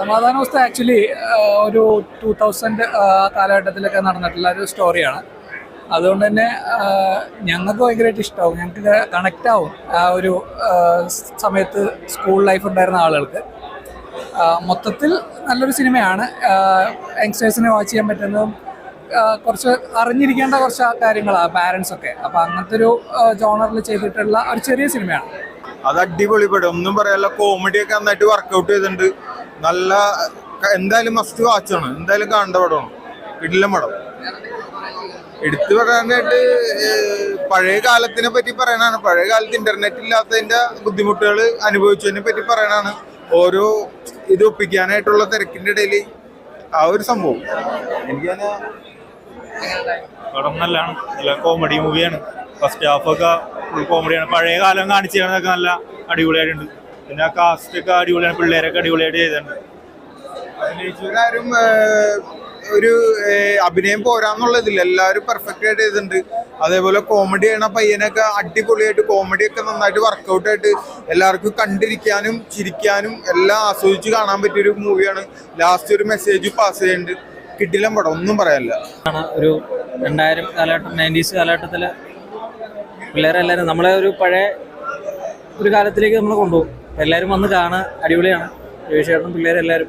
സമാധാനാവസ്ഥ actually ഒരു 2000 കാലഘട്ടത്തിലൊക്കെ നടന്നിട്ടുള്ള ഒരു സ്റ്റോറിയാണ്. അതുകൊണ്ട് തന്നെ ഞങ്ങൾക്ക് ഭയങ്കരമായിട്ട് ഇഷ്ടമാവും, ഞങ്ങൾക്ക് കണക്റ്റ് ആവും ആ ഒരു സമയത്ത് സ്കൂൾ ലൈഫ് ഉണ്ടായിരുന്ന ആളുകൾക്ക്. മൊത്തത്തിൽ നല്ലൊരു സിനിമയാണ്. യങ്സ്റ്റേഴ്സിനെ വാച്ച് ചെയ്യാൻ പറ്റുന്നതും കുറച്ച് അറിഞ്ഞിരിക്കേണ്ട കുറച്ച് കാര്യങ്ങളാണ് പാരൻസൊക്കെ. അപ്പോൾ അങ്ങനത്തെ ഒരു ജോണറിൽ ചെയ്തിട്ടുള്ള ഒരു ചെറിയ സിനിമയാണ്. അത് അടിപൊളി പടം, ഒന്നും പറയാനുള്ള. കോമഡിയൊക്കെ നന്നായിട്ട് വർക്കൗട്ട് ചെയ്തിട്ടുണ്ട്. നല്ല എന്തായാലും മസ്റ്റ് വാച്ചാണ്, എന്തായാലും കാണേണ്ട പടമാണ്. ഇടില്ല പടം. എടുത്തു പറയാനായിട്ട് പഴയ കാലത്തിനെ പറ്റി പറയാനാണ്. പഴയ കാലത്ത് ഇന്റർനെറ്റ് ഇല്ലാത്തതിന്റെ ബുദ്ധിമുട്ടുകൾ അനുഭവിച്ചതിനെ പറ്റി പറയാനാണ്. ഓരോ ഇത് ഒപ്പിക്കാനായിട്ടുള്ള തിരക്കിന്റെ ഇടയിൽ ആ ഒരു സംഭവം എനിക്ക് പടം നല്ലതാണ്. നല്ല കോമഡി മൂവിയാണ്. ഫസ്റ്റ് ഹാഫൊക്കെ ഫുൾ കോമഡിയാണ്. പഴയ കാലം കാണിച്ചു തരുന്നതൊക്കെ നല്ല അടിപൊളിയായിട്ടുണ്ട്. പിന്നെ ആ കാസ്റ്റ് ഒക്കെ അടിപൊളിയാണ്, പിള്ളേരൊക്കെ അടിപൊളിയായിട്ട് ചെയ്തിട്ടുണ്ട്. അഭിനയിച്ചവരാരും ഒരു അഭിനയം പോരാന്നുള്ളതില്ല, എല്ലാവരും പെർഫെക്റ്റ് ആയിട്ട് ചെയ്തിട്ടുണ്ട്. അതേപോലെ കോമഡി ചെയ്യണ പയ്യനൊക്കെ അടിപൊളിയായിട്ട് കോമഡിയൊക്കെ നന്നായിട്ട് വർക്കൗട്ട് ആയിട്ട് എല്ലാവർക്കും കണ്ടിരിക്കാനും ചിരിക്കാനും എല്ലാം ആസ്വദിച്ച് കാണാൻ പറ്റിയൊരു മൂവിയാണ്. ലാസ്റ്റ് ഒരു മെസ്സേജ് പാസ് ചെയ്യുന്നുണ്ട്. കിടിലം പടം, ഒന്നും പറയാനില്ല. ഒരു 2000 കാലഘട്ടം 90s കാലഘട്ടത്തിൽ പിള്ളേരെല്ലാവരും നമ്മളെ ഒരു പഴയ ഒരു കാലത്തിലേക്ക് നമ്മൾ കൊണ്ടുപോകും. എല്ലാവരും വന്ന് കാണാൻ അടിപൊളിയാണ്. യോശേട്ടനും പിള്ളേരെല്ലാവരും